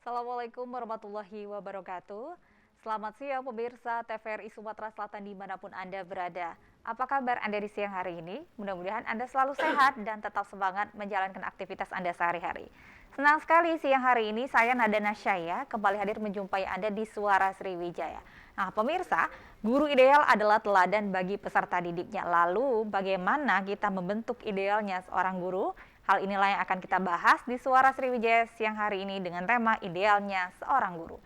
Assalamualaikum warahmatullahi wabarakatuh. Selamat siang pemirsa TVRI Sumatera Selatan dimanapun Anda berada. Apa kabar Anda di siang hari ini? Mudah-mudahan Anda selalu sehat dan tetap semangat menjalankan aktivitas Anda sehari-hari. Senang sekali siang hari ini saya Nada Nasyaya kembali hadir menjumpai Anda di Suara Sriwijaya. Nah pemirsa, guru ideal adalah teladan bagi peserta didiknya. Lalu bagaimana kita membentuk idealnya seorang guru? Hal inilah yang akan kita bahas di Suara Sriwijaya siang hari ini dengan tema idealnya seorang guru.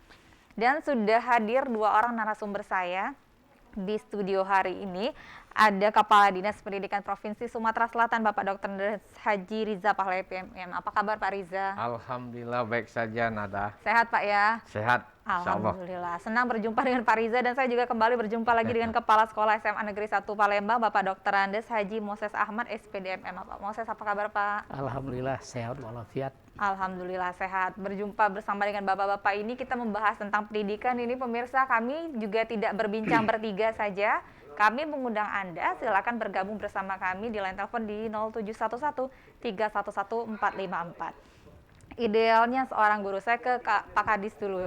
Dan sudah hadir dua orang narasumber saya di studio hari ini. Ada Kepala Dinas Pendidikan Provinsi Sumatera Selatan, Bapak Dr. Haji Riza Pahlavi MM. Apa kabar Pak Riza? Alhamdulillah baik saja, Nada. Sehat Pak ya? Sehat, insyaallah. Alhamdulillah. Senang berjumpa dengan Pak Riza dan saya juga kembali berjumpa lagi dengan Kepala Sekolah SMA Negeri 1 Palembang, Bapak Dr. Andes Haji Moses Ahmad, SPDMM. Pak Moses, apa kabar Pak? Alhamdulillah sehat walafiat. Alhamdulillah sehat. Berjumpa bersama dengan Bapak-Bapak ini kita membahas tentang pendidikan. Ini pemirsa, kami juga tidak berbincang bertiga saja. Kami mengundang Anda, silakan bergabung bersama kami di line telepon di 0711 311 454. Idealnya seorang guru. Saya ke Pak Kadis dulu.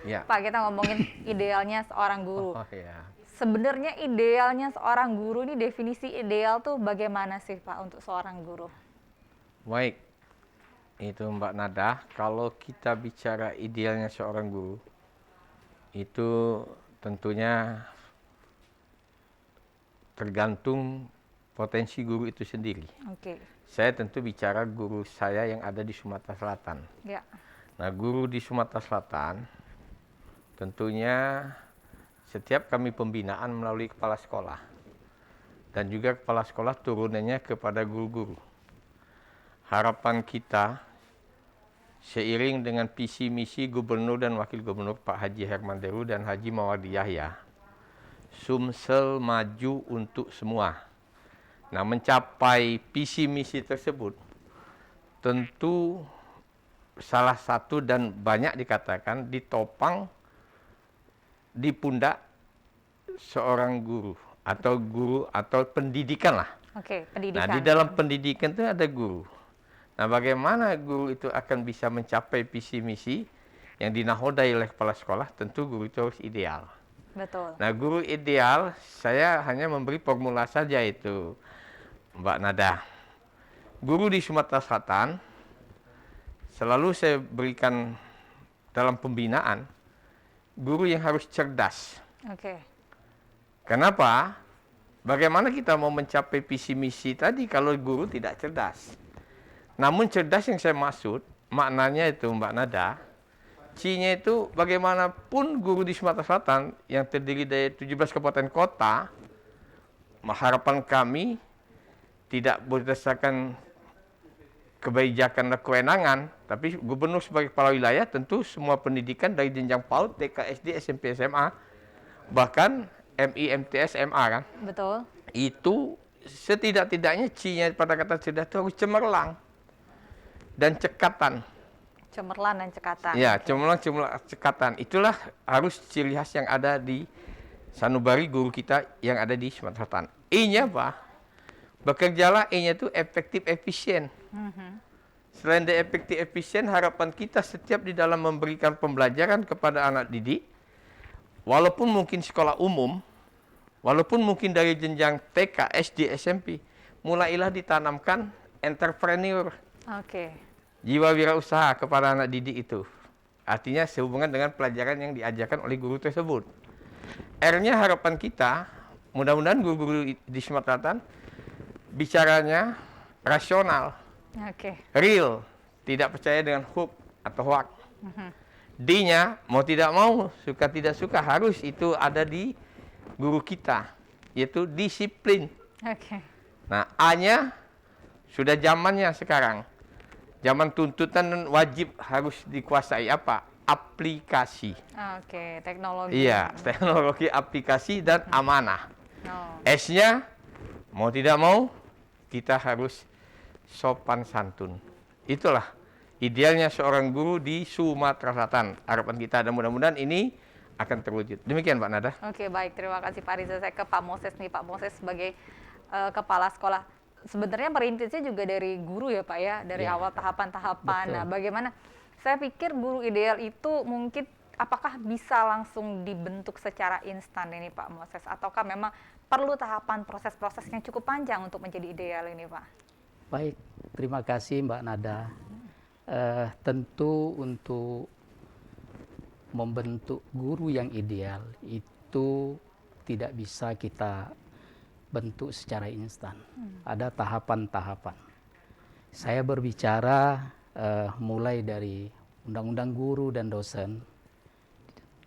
Ya. Pak, kita ngomongin idealnya seorang guru. Oh ya. Sebenarnya idealnya seorang guru ini, definisi ideal tuh bagaimana sih Pak untuk seorang guru? Baik. Itu Mbak Nada, kalau kita bicara idealnya seorang guru, itu tentunya tergantung potensi guru itu sendiri. Oke. Saya tentu bicara guru saya yang ada di Sumatera Selatan. Ya. Nah, guru di Sumatera Selatan tentunya setiap kami pembinaan melalui kepala sekolah dan juga kepala sekolah turunannya kepada guru-guru. Harapan kita seiring dengan visi misi Gubernur dan Wakil Gubernur Pak Haji Herman Deru dan Haji Mawardi Yahya, Sumsel maju untuk semua. Nah, mencapai visi misi tersebut tentu salah satu dan banyak dikatakan ditopang di pundak seorang guru atau pendidikan lah. Oke, pendidikan. Nah, di dalam pendidikan itu ada guru. Nah, bagaimana guru itu akan bisa mencapai visi misi yang dinahodai oleh kepala sekolah? Tentu guru itu harus ideal. Betul. Nah, guru ideal, saya hanya memberi formula saja itu, Mbak Nada. Guru di Sumatera Selatan, selalu saya berikan dalam pembinaan, guru yang harus cerdas. Oke. Kenapa? Bagaimana kita mau mencapai visi misi tadi kalau guru tidak cerdas? Namun cerdas yang saya maksud, maknanya itu Mbak Nada, C-nya itu bagaimanapun guru di Sumatera Selatan yang terdiri dari 17 kabupaten kota, harapan kami tidak berdasarkan kebijakan dan kewenangan, tapi gubernur sebagai kepala wilayah tentu semua pendidikan dari jenjang PAUD, TK, SD, SMP, SMA, bahkan MI, MTS, MA kan. Betul. Itu setidak-tidaknya C-nya pada kata cerdas itu harus cemerlang dan cekatan. Cemerlang dan cekatan. Ya, Oke. cemerlang cekatan. Itulah harus ciri khas yang ada di sanubari guru kita yang ada di Sumatera Selatan. I-nya apa? Bekerjalah, E-nya itu efektif efisien. Selain dari efektif efisien, harapan kita setiap di dalam memberikan pembelajaran kepada anak didik, walaupun mungkin sekolah umum, walaupun mungkin dari jenjang TK, SD, SMP, mulailah ditanamkan entrepreneur. Oke. Jiwa wirausaha kepada anak didik itu. Artinya sehubungan dengan pelajaran yang diajarkan oleh guru tersebut. R-nya harapan kita, mudah-mudahan guru-guru di Sumatera Selatan bicaranya rasional, Oke. real, tidak percaya dengan hoax atau hoax. D-nya mau tidak mau, suka tidak suka harus itu ada di guru kita, yaitu disiplin. Oke. Nah, A-nya sudah zamannya sekarang. Zaman tuntutan dan wajib harus dikuasai apa? Aplikasi. Oke, teknologi. Iya, teknologi aplikasi dan amanah. Oh. S-nya mau tidak mau kita harus sopan santun. Itulah idealnya seorang guru di Sumatera Selatan. Harapan kita dan mudah-mudahan ini akan terwujud. Demikian Pak Nada. Oke, baik. Terima kasih Pak Riza. Saya ke Pak Moses nih. Pak Moses sebagai kepala sekolah. Sebenarnya merintisnya juga dari guru ya Pak ya, dari Ya. awal tahapan-tahapan. Betul. Nah, bagaimana Saya pikir guru ideal itu mungkin apakah bisa langsung dibentuk secara instan ini Pak Moses, ataukah memang perlu tahapan proses-proses yang cukup panjang untuk menjadi ideal ini Pak? Baik, terima kasih Mbak Nada. Tentu untuk membentuk guru yang ideal itu tidak bisa kita bentuk secara instan. Ada tahapan-tahapan. Saya berbicara mulai dari Undang-Undang Guru dan Dosen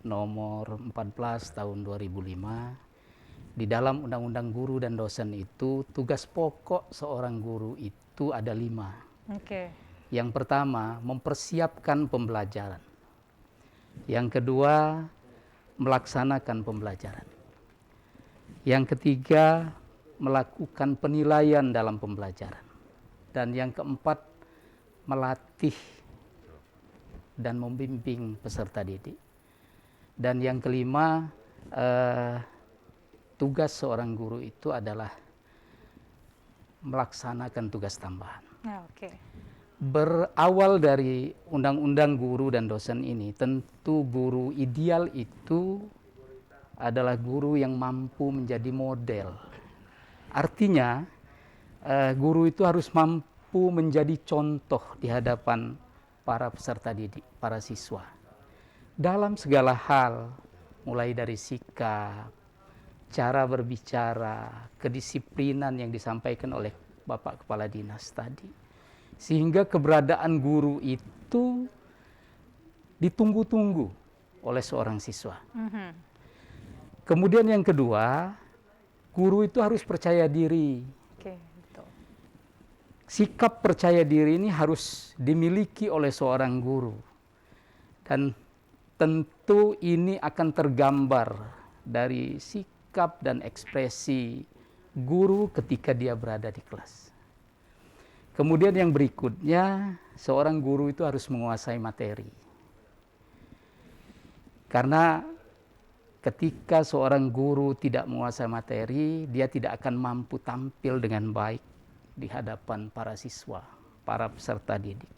nomor 14 tahun 2005. Di dalam Undang-Undang Guru dan Dosen itu tugas pokok seorang guru itu ada 5. Oke. Yang pertama, mempersiapkan pembelajaran. Yang kedua, melaksanakan pembelajaran. Yang ketiga, melakukan penilaian dalam pembelajaran. Dan yang keempat, melatih dan membimbing peserta didik. Dan yang kelima, tugas seorang guru itu adalah melaksanakan tugas tambahan. Oke. Berawal dari Undang-Undang Guru dan Dosen ini, tentu guru ideal itu adalah guru yang mampu menjadi model. Artinya, guru itu harus mampu menjadi contoh di hadapan para peserta didik, para siswa. Dalam segala hal, mulai dari sikap, cara berbicara, kedisiplinan yang disampaikan oleh Bapak Kepala Dinas tadi. Sehingga keberadaan guru itu ditunggu-tunggu oleh seorang siswa. Kemudian yang kedua, guru itu harus percaya diri. Oke, betul. Sikap percaya diri ini harus dimiliki oleh seorang guru. Dan tentu ini akan tergambar dari sikap dan ekspresi guru ketika dia berada di kelas. Kemudian yang berikutnya, seorang guru itu harus menguasai materi. Karena ketika seorang guru tidak menguasai materi, dia tidak akan mampu tampil dengan baik di hadapan para siswa, para peserta didik.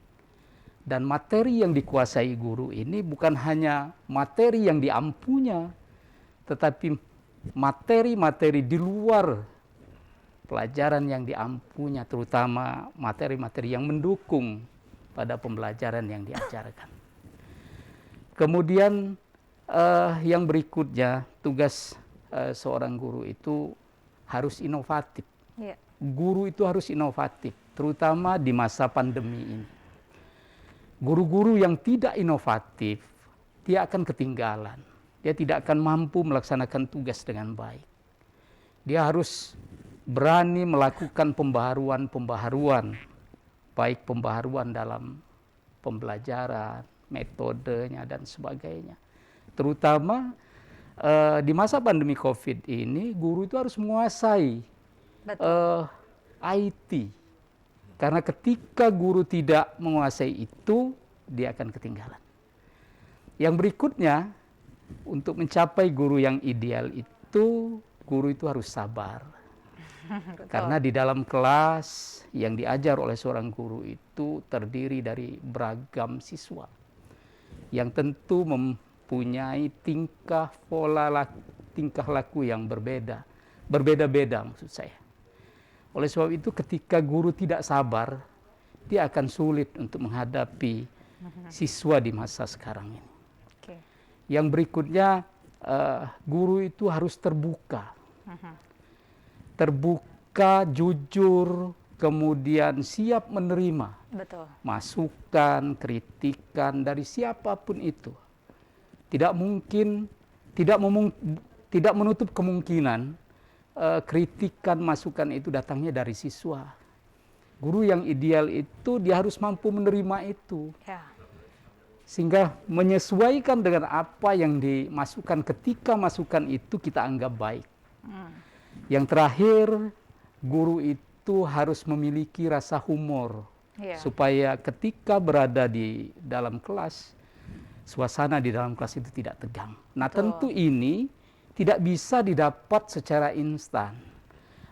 Dan materi yang dikuasai guru ini bukan hanya materi yang diampunya, tetapi materi-materi di luar pelajaran yang diampunya, terutama materi-materi yang mendukung pada pembelajaran yang diajarkan. Kemudian yang berikutnya, tugas seorang guru itu harus inovatif. Yeah. Guru itu harus inovatif, terutama di masa pandemi ini. Guru-guru yang tidak inovatif, dia akan ketinggalan. Dia tidak akan mampu melaksanakan tugas dengan baik. Dia harus berani melakukan pembaharuan, baik pembaharuan dalam pembelajaran, metodenya, dan sebagainya. Terutama di masa pandemi COVID ini, guru itu harus menguasai IT. Karena ketika guru tidak menguasai itu, dia akan ketinggalan. Yang berikutnya, untuk mencapai guru yang ideal itu, guru itu harus sabar. Karena di dalam kelas yang diajar oleh seorang guru itu terdiri dari beragam siswa yang tentu mempunyai tingkah laku yang berbeda-beda maksud saya. Oleh sebab itu ketika guru tidak sabar, dia akan sulit untuk menghadapi siswa di masa sekarang ini. Okay. Yang berikutnya, guru itu harus terbuka. Terbuka, jujur, kemudian siap menerima masukan, kritikan dari siapapun itu. Tidak menutup kemungkinan kritikan, masukan itu datangnya dari siswa. Guru yang ideal itu dia harus mampu menerima itu. Sehingga menyesuaikan dengan apa yang dimasukkan ketika masukan itu kita anggap baik. Yang terakhir, guru itu harus memiliki rasa humor, supaya ketika berada di dalam kelas, suasana di dalam kelas itu tidak tegang. Nah, tentu ini tidak bisa didapat secara instan.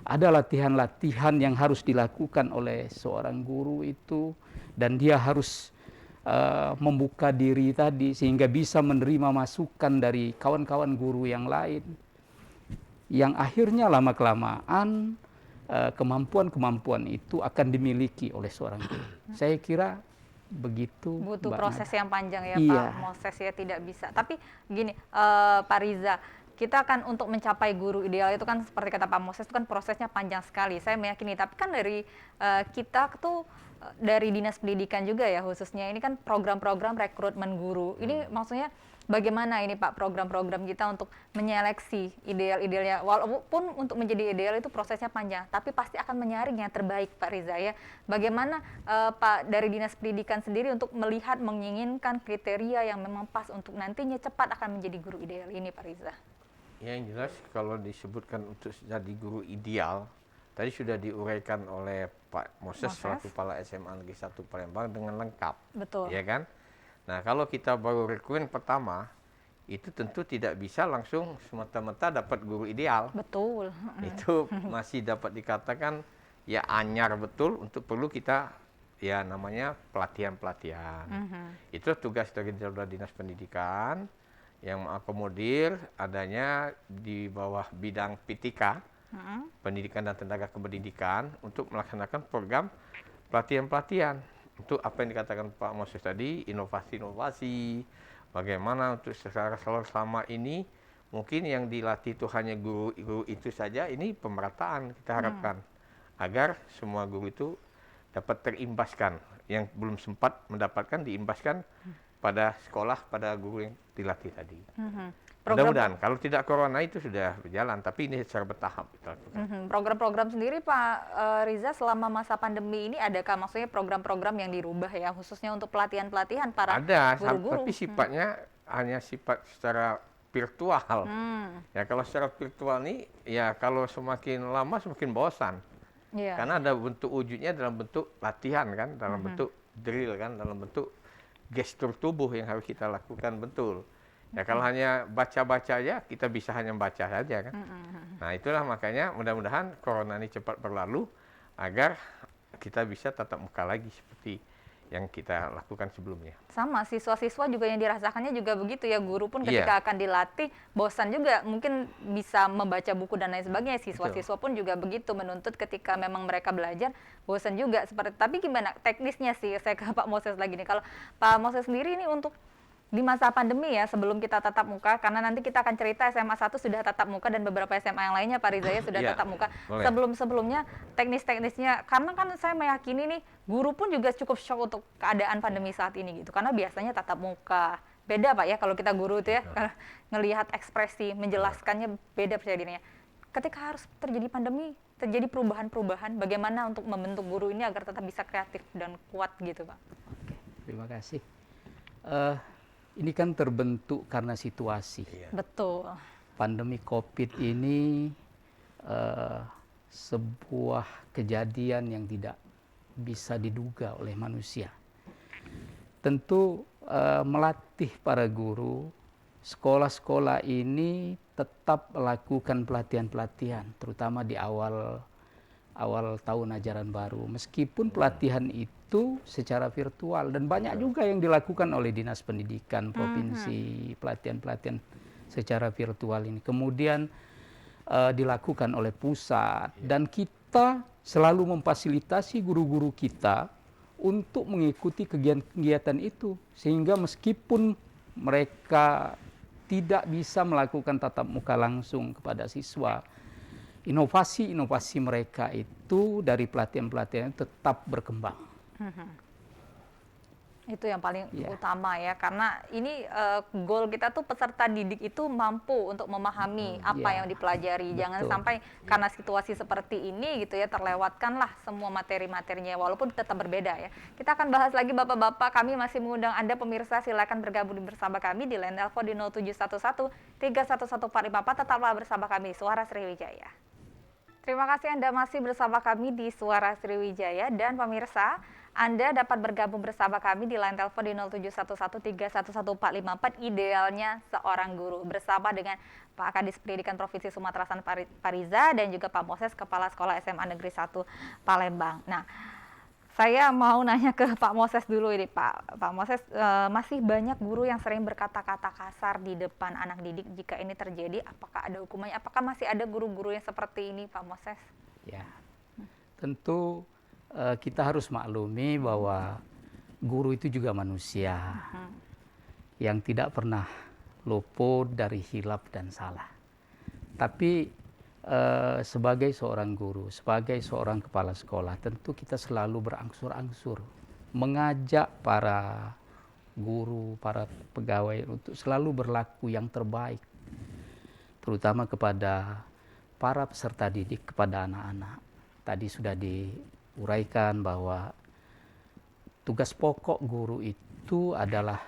Ada latihan-latihan yang harus dilakukan oleh seorang guru itu, dan dia harus membuka diri tadi sehingga bisa menerima masukan dari kawan-kawan guru yang lain, yang akhirnya lama-kelamaan kemampuan-kemampuan itu akan dimiliki oleh seorang guru. Saya kira begitu. Butuh Mbak proses Nada. yang panjang ya Iya. Pak Moses ya, tidak bisa. Tapi gini, Pak Riza, kita kan untuk mencapai guru ideal itu kan seperti kata Pak Moses itu kan prosesnya panjang sekali. Saya meyakini, tapi kan dari kita tuh dari Dinas Pendidikan juga ya khususnya ini kan program-program rekrutmen guru. Ini maksudnya bagaimana ini Pak program-program kita untuk menyeleksi ideal-idealnya, walaupun untuk menjadi ideal itu prosesnya panjang, tapi pasti akan menyaring yang terbaik Pak Riza ya. Bagaimana Pak dari Dinas Pendidikan sendiri untuk melihat menginginkan kriteria yang memang pas untuk nantinya cepat akan menjadi guru ideal ini Pak Riza? Ya, yang jelas kalau disebutkan untuk jadi guru ideal, tadi sudah diuraikan oleh Pak Moses selaku Kepala SMA Negeri 1 Palembang dengan lengkap. Betul. Ya kan? Nah, kalau kita baru rekrutmen pertama, itu tentu tidak bisa langsung semata-mata dapat guru ideal. Betul. Itu masih dapat dikatakan ya anyar betul, untuk perlu kita ya namanya pelatihan-pelatihan. Itu tugas dari Dinas Pendidikan yang mengakomodir adanya di bawah bidang PTK, Pendidikan dan Tenaga Kependidikan, untuk melaksanakan program pelatihan-pelatihan untuk apa yang dikatakan Pak Moses tadi, inovasi-inovasi, bagaimana untuk secara selama ini mungkin yang dilatih itu hanya guru itu saja, ini pemerataan kita harapkan agar semua guru itu dapat terimbaskan, yang belum sempat mendapatkan diimbaskan pada sekolah, pada guru yang dilatih tadi. Mudah-mudahan kalau tidak corona itu sudah berjalan, tapi ini secara bertahap. Program-program sendiri Pak Riza selama masa pandemi ini adakah maksudnya program-program yang dirubah ya khususnya untuk pelatihan-pelatihan para guru-guru? Tapi sifatnya hanya sifat secara virtual. Ya kalau secara virtual nih, ya kalau semakin lama semakin bosan. Karena ada bentuk wujudnya dalam bentuk latihan kan, dalam bentuk drill kan, dalam bentuk gestur tubuh yang harus kita lakukan betul. Ya kalau hanya baca-baca aja, kita bisa hanya baca saja kan. Nah itulah makanya mudah-mudahan corona ini cepat berlalu agar kita bisa tatap muka lagi seperti yang kita lakukan sebelumnya. Sama, siswa-siswa juga yang dirasakannya juga begitu ya, guru pun ketika akan dilatih, bosan juga, mungkin bisa membaca buku dan lain sebagainya, siswa-siswa pun juga begitu, menuntut ketika memang mereka belajar, bosan juga. Tapi gimana teknisnya sih, saya ke Pak Moses lagi nih, kalau Pak Moses sendiri ini untuk di masa pandemi ya, sebelum kita tatap muka, karena nanti kita akan cerita SMA 1 sudah tatap muka dan beberapa SMA yang lainnya Pak Riza ya sudah tatap muka. Sebelum-sebelumnya teknis-teknisnya, karena kan saya meyakini nih guru pun juga cukup shock untuk keadaan pandemi saat ini gitu, karena biasanya tatap muka. Beda Pak ya kalau kita guru itu ya, ngelihat ekspresi, menjelaskannya beda perjalanannya. Ketika harus terjadi pandemi, terjadi perubahan-perubahan, bagaimana untuk membentuk guru ini agar tetap bisa kreatif dan kuat gitu Pak? Oke, terima kasih. Ini kan terbentuk karena situasi. Betul. Pandemi COVID ini sebuah kejadian yang tidak bisa diduga oleh manusia. Tentu melatih para guru, sekolah-sekolah ini tetap melakukan pelatihan-pelatihan, terutama di awal tahun ajaran baru. Meskipun pelatihan itu secara virtual dan banyak juga yang dilakukan oleh Dinas Pendidikan Provinsi, pelatihan-pelatihan secara virtual ini. Kemudian dilakukan oleh pusat dan kita selalu memfasilitasi guru-guru kita untuk mengikuti kegiatan itu, sehingga meskipun mereka tidak bisa melakukan tatap muka langsung kepada siswa, inovasi-inovasi mereka itu dari pelatihan-pelatihan tetap berkembang. Itu yang paling utama ya, karena ini goal kita tuh peserta didik itu mampu untuk memahami apa yang dipelajari. Jangan sampai karena situasi seperti ini gitu ya, terlewatkanlah semua materi-materinya walaupun tetap berbeda ya. Kita akan bahas lagi Bapak-bapak, kami masih mengundang Anda pemirsa, silakan bergabung bersama kami di line telepon di 0711 311454. Tetaplah bersama kami Suara Sriwijaya. Terima kasih Anda masih bersama kami di Suara Sriwijaya, dan pemirsa, Anda dapat bergabung bersama kami di line telepon di 0711311454, idealnya seorang guru, bersama dengan Pak Kadis Pendidikan Provinsi Sumatera Selatan Pak Riza dan juga Pak Moses, Kepala Sekolah SMA Negeri 1 Palembang. Nah, Saya mau nanya ke Pak Moses dulu ini Pak. Pak Moses, masih banyak guru yang sering berkata-kata kasar di depan anak didik. Jika ini terjadi, apakah ada hukumannya? Apakah masih ada guru-guru yang seperti ini, Pak Moses? Ya, tentu kita harus maklumi bahwa guru itu juga manusia yang tidak pernah luput dari hilaf dan salah. Tapi sebagai seorang guru, sebagai seorang kepala sekolah, tentu kita selalu berangsur-angsur mengajak para guru, para pegawai untuk selalu berlaku yang terbaik, terutama kepada para peserta didik, kepada anak-anak. Tadi sudah diuraikan bahwa tugas pokok guru itu adalah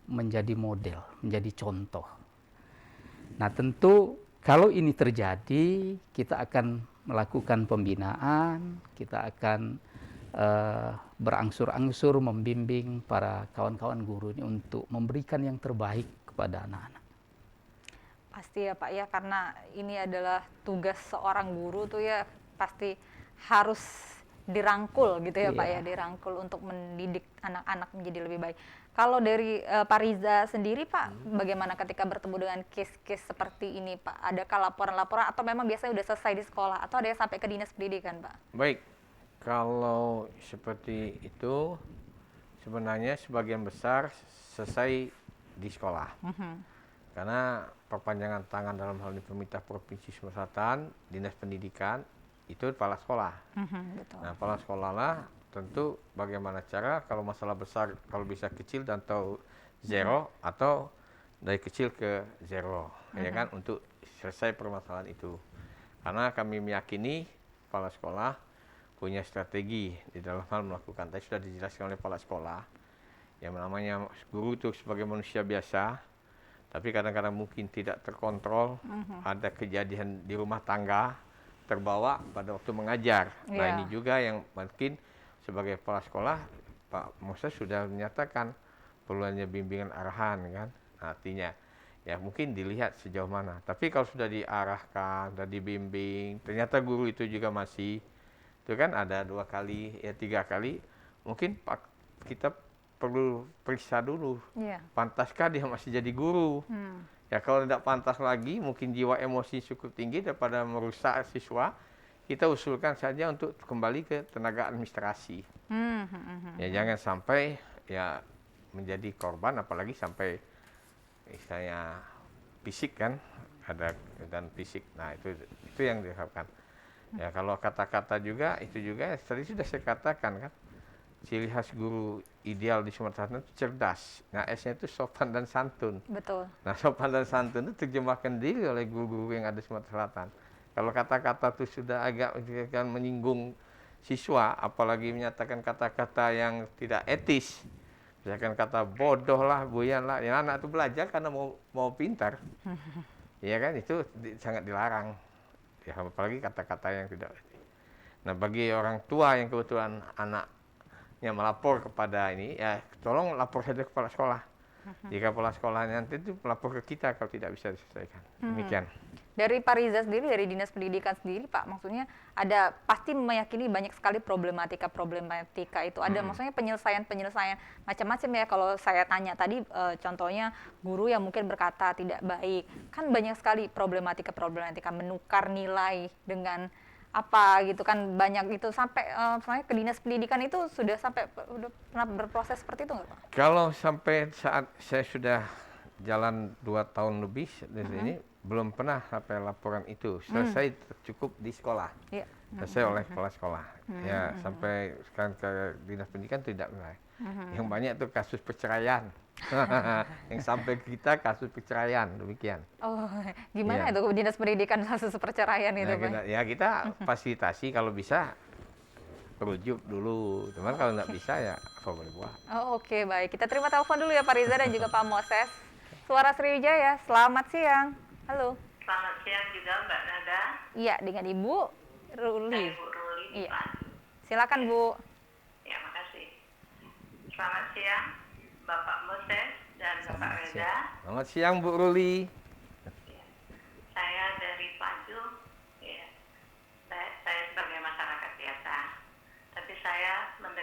menjadi model, menjadi contoh. Nah, tentu kalau ini terjadi, kita akan melakukan pembinaan, kita akan berangsur-angsur membimbing para kawan-kawan guru ini untuk memberikan yang terbaik kepada anak-anak. Pasti ya Pak ya, karena ini adalah tugas seorang guru tuh ya, pasti harus dirangkul gitu ya Pak ya, dirangkul untuk mendidik anak-anak menjadi lebih baik. Kalau dari Pak Riza sendiri Pak, bagaimana ketika bertemu dengan case-case seperti ini Pak? Adakah laporan-laporan atau memang biasanya sudah selesai di sekolah atau ada yang sampai ke dinas pendidikan Pak? Baik, kalau seperti itu sebenarnya sebagian besar selesai di sekolah. Karena perpanjangan tangan dalam hal ini pemerintah Provinsi Sumatera Selatan, Dinas Pendidikan, itu kepala sekolah. Betul. Nah, kepala sekolah lah tentu bagaimana cara kalau masalah besar, kalau bisa kecil dan tahu zero atau dari kecil ke zero, ya kan, untuk selesai permasalahan itu. Karena kami meyakini kepala sekolah punya strategi di dalam hal melakukan. Tadi sudah dijelaskan oleh kepala sekolah, yang namanya guru itu sebagai manusia biasa, tapi kadang-kadang mungkin tidak terkontrol, ada kejadian di rumah tangga, terbawa pada waktu mengajar. Nah, ini juga yang mungkin sebagai kepala sekolah, Pak Moses sudah menyatakan perlunya bimbingan arahan kan. Nah, artinya ya mungkin dilihat sejauh mana. Tapi kalau sudah diarahkan, sudah dibimbing, ternyata guru itu juga masih, itu kan ada 2 kali, ya 3 kali, mungkin kita perlu periksa dulu. Pantaskah dia masih jadi guru? Ya kalau tidak pantas lagi, mungkin jiwa emosi cukup tinggi daripada merusak siswa, kita usulkan saja untuk kembali ke tenaga administrasi. Ya jangan sampai ya menjadi korban, apalagi sampai misalnya fisik kan, ada dan fisik. Nah itu yang diharapkan. Ya kalau kata-kata juga itu juga tadi sudah saya katakan kan, ciri khas guru ideal di Sumatera Selatan itu cerdas. Nah, S-nya itu sopan dan santun. Betul. Nah, sopan dan santun itu terjemahkan diri oleh guru-guru yang ada di Sumatera Selatan. Kalau kata-kata itu sudah agak menyinggung siswa, apalagi menyatakan kata-kata yang tidak etis, misalkan kata bodoh lah, buyan lah, ya anak itu belajar karena mau pintar, ya kan, itu sangat dilarang. Ya, apalagi kata-kata yang tidak etis. Nah, bagi orang tua yang kebetulan anaknya melapor kepada ini, ya tolong lapor saja ke kepala sekolah. Jika kepala sekolahnya nanti itu melapor ke kita kalau tidak bisa diselesaikan. Demikian. Dari Pak Riza sendiri, dari Dinas Pendidikan sendiri Pak, maksudnya ada pasti meyakini banyak sekali problematika itu. Ada maksudnya penyelesaian macam-macam ya. Kalau saya tanya tadi contohnya guru yang mungkin berkata tidak baik. Kan banyak sekali problematika menukar nilai dengan apa gitu kan, banyak itu sampai misalnya ke Dinas Pendidikan itu sudah sampai udah pernah berproses seperti itu nggak Pak? Kalau sampai saat saya sudah jalan 2 tahun lebih di sini, belum pernah sampai laporan itu selesai cukup di sekolah, selesai oleh kepala sekolah. Ya sampai sekarang ke Dinas Pendidikan tidak mulai. Yang banyak itu kasus perceraian. Yang sampai kita kasus perceraian, demikian. Oh, gimana itu Dinas Pendidikan kasus perceraian itu Pak? Ya kita fasilitasi kalau bisa rujuk dulu, cuman kalau nggak bisa ya apa boleh buat. Oh, oke, baik. Kita terima telepon dulu ya Pak Riza dan juga Pak Moses. Suara Sriwijaya, selamat siang. Halo. Selamat siang juga Mbak Nada. Iya, dengan Ibu Ruli. Ibu Ruli. Iya. Silakan Bu. Ya, makasih. Selamat siang Bapak Moses dan Bapak Reza. Selamat siang Bu Ruli. Ya. Saya dari Paju. Ya. Saya sebagai masyarakat biasa. Tapi saya mendengar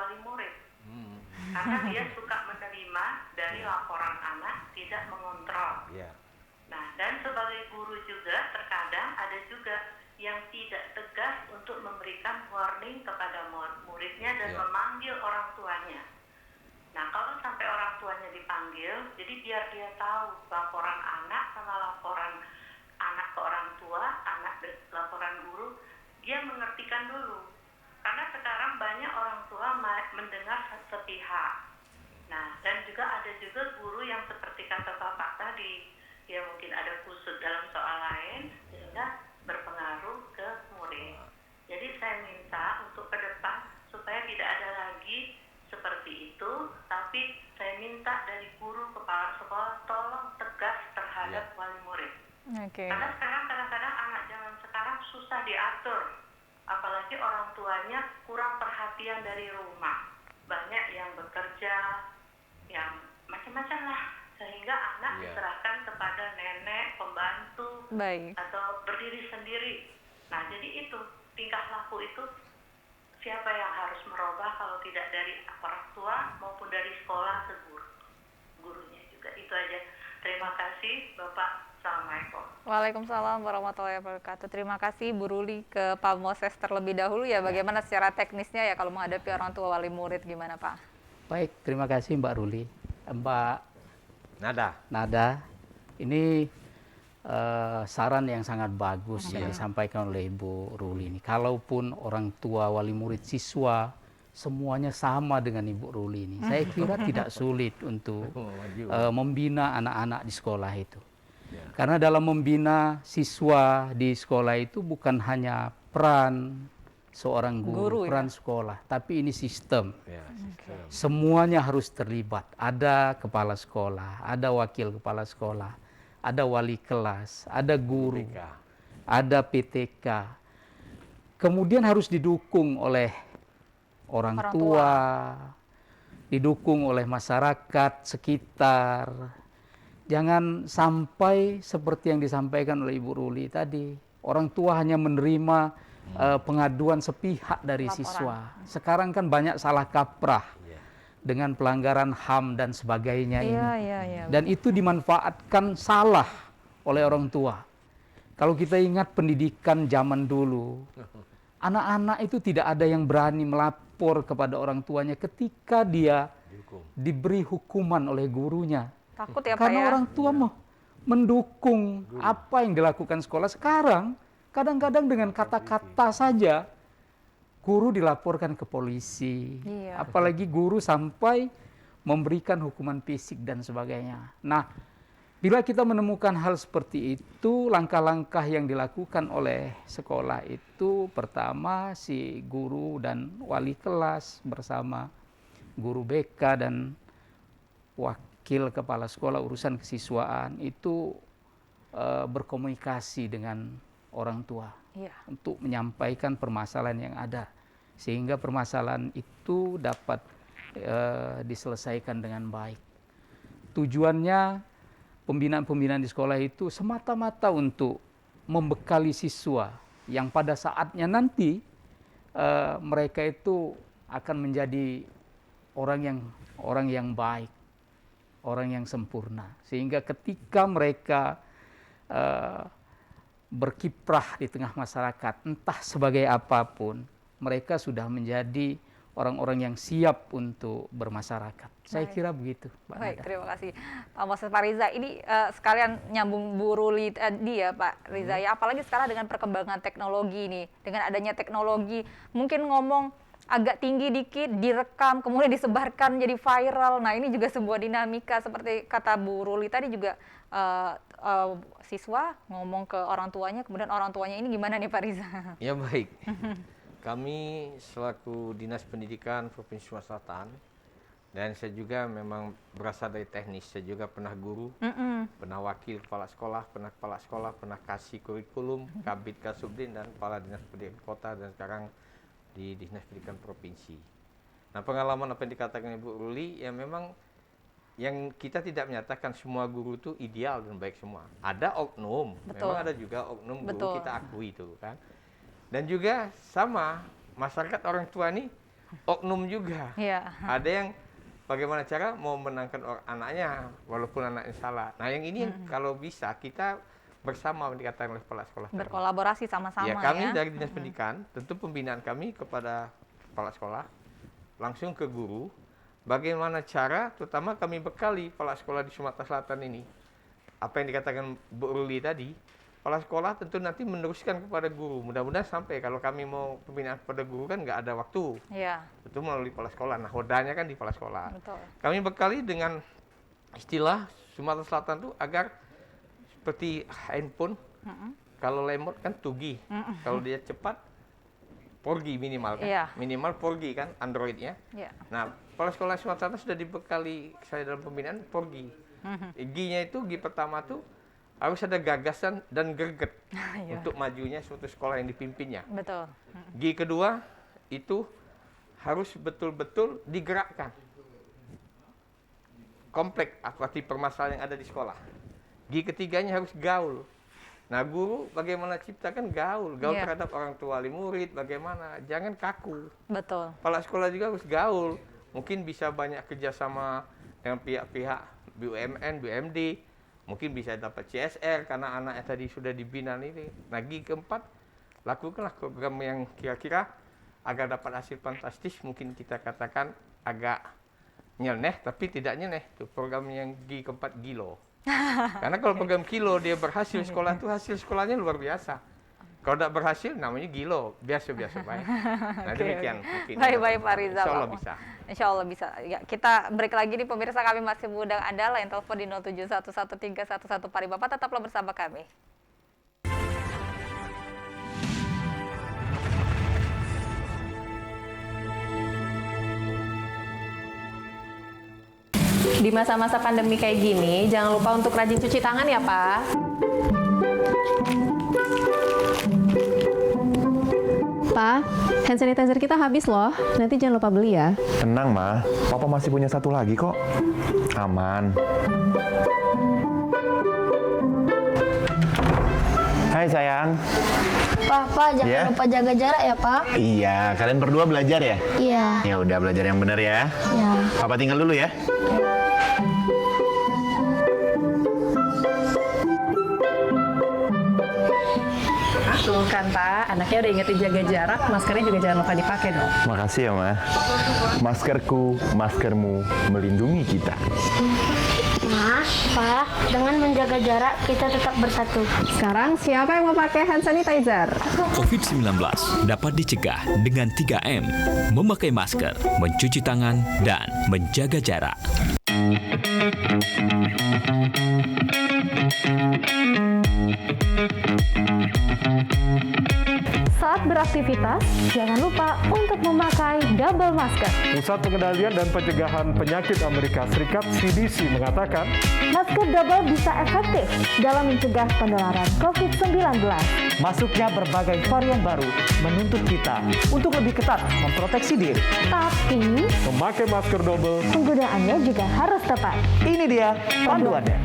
wali murid. Karena dia suka menerima dari laporan anak, tidak mengontrol. Ya. Nah, dan sebagai guru juga terkadang ada juga yang tidak tegas untuk memberikan warning kepada muridnya dan memanggil orang tuanya. Nah, kalau sampai orang tuanya dipanggil, jadi biar dia tahu laporan anak sama laporan anak ke orang tua, laporan guru, dia mengertikan dulu. Karena sekarang banyak orang tua mendengar sepihak. Nah, dan juga ada juga guru yang seperti kata Bapak tadi, ya mungkin ada kusut dalam soal lain, sehingga berpengaruh ke murid. Jadi saya minta untuk ke depan supaya tidak ada lagi seperti itu, tapi saya minta dari guru kepala sekolah tolong tegas terhadap wali murid. Karena sekarang kadang-kadang anak zaman sekarang susah diatur, apalagi orang tuanya kurang perhatian dari rumah, banyak yang bekerja, yang macam-macam lah, sehingga anak diserahkan kepada nenek, pembantu, atau berdiri sendiri. Nah, jadi itu tingkah laku itu siapa yang harus merubah kalau tidak dari orang tua maupun dari sekolah ke gurunya juga. Itu aja. Terima kasih Bapak. Assalamualaikum. Waalaikumsalam warahmatullahi wabarakatuh. Terima kasih Bu Ruli ke Pak Moses terlebih dahulu ya. Bagaimana secara teknisnya ya kalau menghadapi orang tua wali murid gimana Pak? Baik, terima kasih Mbak Ruli. Mbak Nada. Ini saran yang sangat bagus yang disampaikan oleh Ibu Ruli ini. Kalaupun orang tua, wali murid, siswa semuanya sama dengan Ibu Ruli ini, saya kira tidak sulit untuk membina anak-anak di sekolah itu. Karena dalam membina siswa di sekolah itu bukan hanya peran seorang guru, peran sekolah, tapi ini sistem. Semuanya harus terlibat. Ada kepala sekolah, ada wakil kepala sekolah, ada wali kelas, ada guru, ada PTK. Kemudian harus didukung oleh orang tua, didukung oleh masyarakat sekitar. Jangan sampai seperti yang disampaikan oleh Ibu Ruli tadi, orang tua hanya menerima pengaduan sepihak dari siswa. Sekarang kan banyak salah kaprah dengan pelanggaran HAM dan sebagainya ini. Dan itu dimanfaatkan salah oleh orang tua. Kalau kita ingat pendidikan zaman dulu, anak-anak itu tidak ada yang berani melapor kepada orang tuanya ketika dia diberi hukuman oleh gurunya. Takut ya Pak Karena ya? orang tua mau mendukung apa yang dilakukan sekolah. Sekarang kadang-kadang dengan kata-kata saja guru dilaporkan ke polisi. Apalagi guru sampai memberikan hukuman fisik dan sebagainya. Nah, bila kita menemukan hal seperti itu, langkah-langkah yang dilakukan oleh sekolah itu pertama si guru dan wali kelas bersama guru BK dan wakil kepala sekolah urusan kesiswaan itu berkomunikasi dengan orang tua untuk menyampaikan permasalahan yang ada sehingga permasalahan itu dapat diselesaikan dengan baik. Tujuannya pembinaan-pembinaan di sekolah itu semata-mata untuk membekali siswa yang pada saatnya nanti mereka itu akan menjadi orang yang baik, orang yang sempurna, sehingga ketika mereka berkiprah di tengah masyarakat, entah sebagai apapun, mereka sudah menjadi orang-orang yang siap untuk bermasyarakat. Saya kira begitu, Pak Baik, Nada. terima kasih Pak Moses. Pak Riza, ini sekalian nyambung Bu Ruli tadi ya Pak Riza, ya apalagi sekarang dengan perkembangan teknologi nih, dengan adanya teknologi, mungkin ngomong agak tinggi dikit, direkam, kemudian disebarkan jadi viral. Nah ini juga sebuah dinamika seperti kata Bu Ruli tadi juga siswa ngomong ke orang tuanya, kemudian orang tuanya ini gimana nih Pak Riza? Ya baik. Kami selaku Dinas Pendidikan Provinsi Sumatera Selatan, dan saya juga memang berasal dari teknis, saya juga pernah guru, pernah wakil kepala sekolah, pernah kasih kurikulum, kabit kasubdin dan kepala dinas pendidikan kota, dan sekarang di Dinas Pendidikan Provinsi. Nah, pengalaman apa yang dikatakan Ibu Ruli, ya memang yang kita tidak menyatakan semua guru itu ideal dan baik semua. Ada oknum, memang ada juga oknum guru, kita akui itu kan. Dan juga sama, masyarakat orang tua ini oknum juga. Iya. Ada yang bagaimana cara mau menangkan anaknya walaupun anaknya salah. Nah yang ini kalau bisa kita bersama dikatakan oleh kepala sekolah. tadi. Berkolaborasi sama-sama Ya kami ya. dari Dinas Pendidikan tentu pembinaan kami kepada kepala sekolah langsung ke guru. Bagaimana cara, terutama kami bekali kepala sekolah di Sumatera Selatan ini. Apa yang dikatakan Bu Ruli tadi, kepala sekolah tentu nanti meneruskan kepada guru. Mudah-mudahan sampai kalau kami mau pembinaan kepada guru kan nggak ada waktu. Iya, Itu melalui kepala sekolah. Nah, hodanya kan di kepala sekolah. betul. Kami bekali dengan istilah Sumatera Selatan itu agar seperti handphone, kalau lemot kan tugi, kalau dia cepat 4G minimal kan, Iya. minimal 4G kan Androidnya. Iya. Nah, kepala sekolah Sumatera Selatan sudah dibekali saya dalam pembinaan 4G. G-nya itu G pertama tuh harus ada gagasan dan greget Iya. untuk majunya suatu sekolah yang dipimpinnya. Betul. G kedua itu harus betul-betul digerakkan. Kompleks arti permasalahan yang ada di sekolah. G ketiganya harus gaul. Nah, guru bagaimana ciptakan gaul Iya. terhadap orang tua wali murid, bagaimana, jangan kaku. Betul. Kepala sekolah juga harus gaul. Mungkin bisa banyak kerjasama dengan pihak-pihak BUMN, BUMD. Mungkin bisa dapat CSR karena anaknya tadi sudah dibina ini. Nah, G keempat, lakukanlah program yang kira-kira agar dapat hasil fantastis. Mungkin kita katakan agak nyeleneh, tapi tidak nyeleneh. Itu program yang G keempat gilo. Karena kalau program kilo dia berhasil, sekolah itu hasil sekolahnya luar biasa. Kalau tidak berhasil namanya gilo, biasa-biasa baik. Nah, Oke, demikian oke. mungkin. Baik-baik Pak Rizal. Insya Allah bisa. Insya Allah bisa. Ya, kita break lagi nih pemirsa, kami masih mengundang Anda lain telepon di 07111311 Pari Bapak, tetaplah bersama kami. Di masa-masa pandemi kayak gini, jangan lupa untuk rajin cuci tangan ya, Pak. Pak, hand sanitizer kita habis loh. Nanti jangan lupa beli ya. Tenang, Ma. Papa masih punya satu lagi kok. Aman. Hai, sayang. Pak, jangan Ya? lupa jaga jarak ya, Pak. Iya, kalian berdua belajar ya? Iya. Ya udah, belajar yang benar ya. Ya. Papa tinggal dulu ya. Tuh kan, Pak. Anaknya udah ingetin jaga jarak, maskernya juga jangan lupa dipakai dong. Makasih ya, Ma. Maskerku, maskermu melindungi kita. Ma, Pak, dengan menjaga jarak kita tetap bersatu. Sekarang siapa yang mau pakai hand sanitizer? COVID-19 dapat dicegah dengan 3M, memakai masker, mencuci tangan, dan menjaga jarak. Saat beraktivitas, jangan lupa untuk memakai double masker. Pusat Pengendalian dan Pencegahan Penyakit Amerika Serikat (CDC) mengatakan Masker double bisa efektif dalam mencegah penularan COVID-19. Masuknya berbagai varian baru menuntut kita untuk lebih ketat memproteksi diri. Tapi, memakai masker double penggunaannya juga harus tepat. Ini dia panduannya.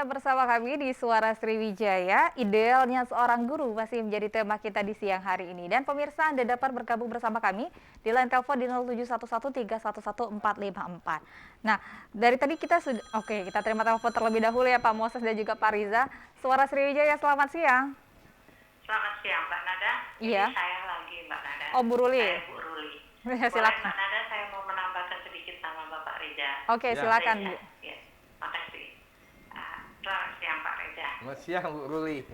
tetap bersama kami di Suara Sriwijaya. Idealnya seorang guru masih menjadi tema kita di siang hari ini. Dan pemirsa, Anda dapat bergabung bersama kami di line telepon di 07113114454. Nah, dari tadi kita sudah, kita terima telepon terlebih dahulu ya Pak Moses dan juga Pak Riza. Suara Sriwijaya, selamat siang. Selamat siang Mbak Nada. Iya. Ini saya lagi Mbak Nada. Oh, Bu Ruli. Saya Bu Ruli. Silakan. Mbak Nada, saya mau menambahkan sedikit sama Bapak Riza. Oke, silakan Bu. Ya, makasih. Selamat siang Pak Reza. Selamat siang Bu Ruli.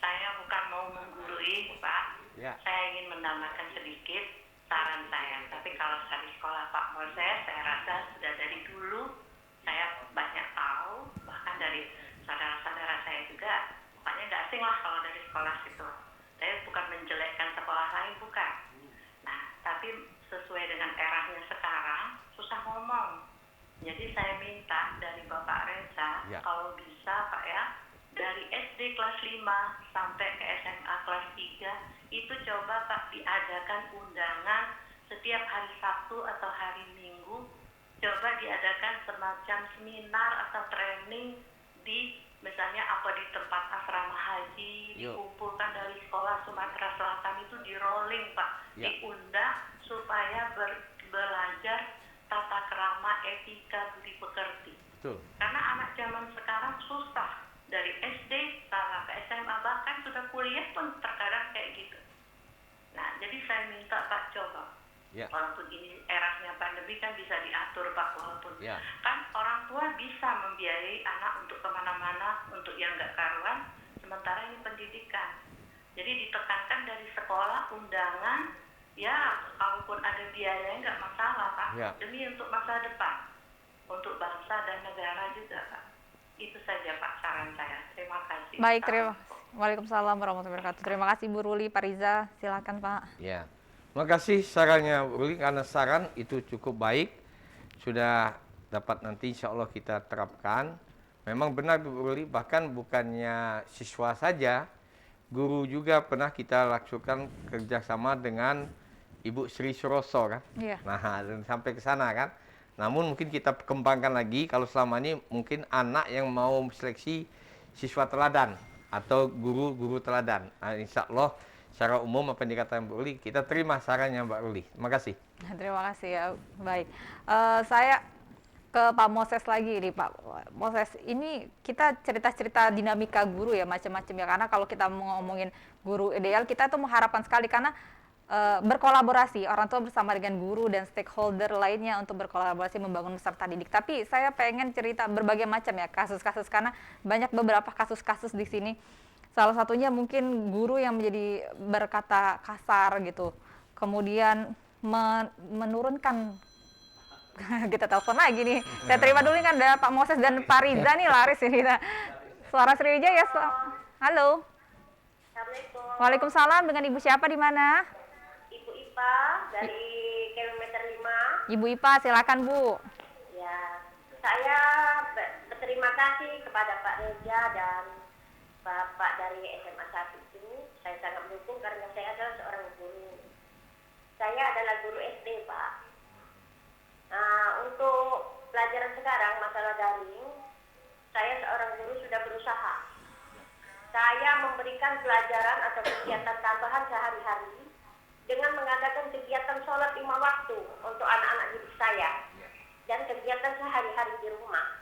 Saya bukan mau menggurui Pak. Ya. Saya ingin menambahkan sedikit saran saya. Tapi kalau dari sekolah Pak Moses, saya rasa sudah dari dulu saya banyak tahu. Bahkan dari saudara-saudara saya juga. Pokoknya nggak asing lah kalau dari sekolah situ. Saya bukan menjelekkan sekolah lain, bukan. Nah, tapi sesuai dengan eranya sekarang, susah ngomong. Jadi saya minta dari Bapak Reza, kalau bisa Pak ya, dari SD kelas 5 sampai ke SMA kelas 3, itu coba Pak diadakan undangan setiap hari Sabtu atau hari Minggu, coba diadakan semacam seminar atau training di misalnya apa di tempat asrama haji, dikumpulkan dari sekolah Sumatera Selatan itu di rolling Pak, diundang supaya belajar tata krama, etika, budi pekerti. Betul. Karena anak zaman sekarang susah. Dari SD sampai ke SMA, bahkan sudah kuliah pun terkadang kayak gitu. Nah, jadi saya minta Pak coba. Walaupun ini eranya pandemi kan bisa diatur Pak. Walaupun kan orang tua bisa membiayai anak untuk kemana-mana, untuk yang nggak karuan. Sementara ini pendidikan. Jadi ditekankan dari sekolah, undangan, ya, kalaupun ada biaya nggak masalah Pak, demi untuk masa depan, untuk bangsa dan negara juga Pak. Itu saja Pak saran saya. Terima kasih. Baik, terima kasih. Waalaikumsalam warahmatullahi wabarakatuh. Terima kasih Bu Ruli, Pak Riza, silakan Pak. Ya, terima kasih sarannya Bu Ruli, karena saran itu cukup baik, sudah dapat nanti insya Allah kita terapkan. Memang benar Bu Ruli, bahkan bukannya siswa saja, guru juga pernah kita lakukan kerjasama dengan Ibu Sri Suroso kan. Nah, dan sampai ke sana kan. Namun mungkin kita kembangkan lagi kalau selama ini mungkin anak yang mau seleksi siswa teladan atau guru-guru teladan. Nah, insya Allah secara umum apa yang dikatakan Bu Ruli, kita terima sarannya Mbak Ruli. Terima kasih. Terima kasih ya. Baik. Saya ke Pak Moses lagi nih Pak Moses. Ini kita cerita-cerita dinamika guru ya macam-macam ya. Karena kalau kita mau ngomongin guru ideal, kita tuh mengharapkan sekali karena berkolaborasi orang tua bersama dengan guru dan stakeholder lainnya untuk berkolaborasi membangun peserta didik. Tapi saya pengen cerita berbagai macam ya kasus-kasus karena banyak beberapa kasus-kasus di sini. Salah satunya mungkin guru yang menjadi berkata kasar gitu, kemudian menurunkan. Kita telepon lagi nih. Saya terima dulu kan ada Pak Moses dan Pak Riza nih laris ini. Suara Sriwijaya. Halo. Assalamualaikum. Waalaikumsalam. Dengan Ibu siapa di mana? Ibu Ipa dari kilometer 5. Ibu Ipa, silakan Bu. Ya, saya berterima kasih kepada Pak Reza dan Bapak dari SMA 1 itu. Saya sangat mendukung karena saya adalah seorang guru. Saya adalah guru SD, Pak. Nah, untuk pelajaran sekarang masalah daring, saya seorang guru sudah berusaha. Saya memberikan pelajaran atau kegiatan tambahan sehari-hari dengan mengadakan kegiatan sholat 5 waktu untuk anak-anak didik saya dan kegiatan sehari-hari di rumah.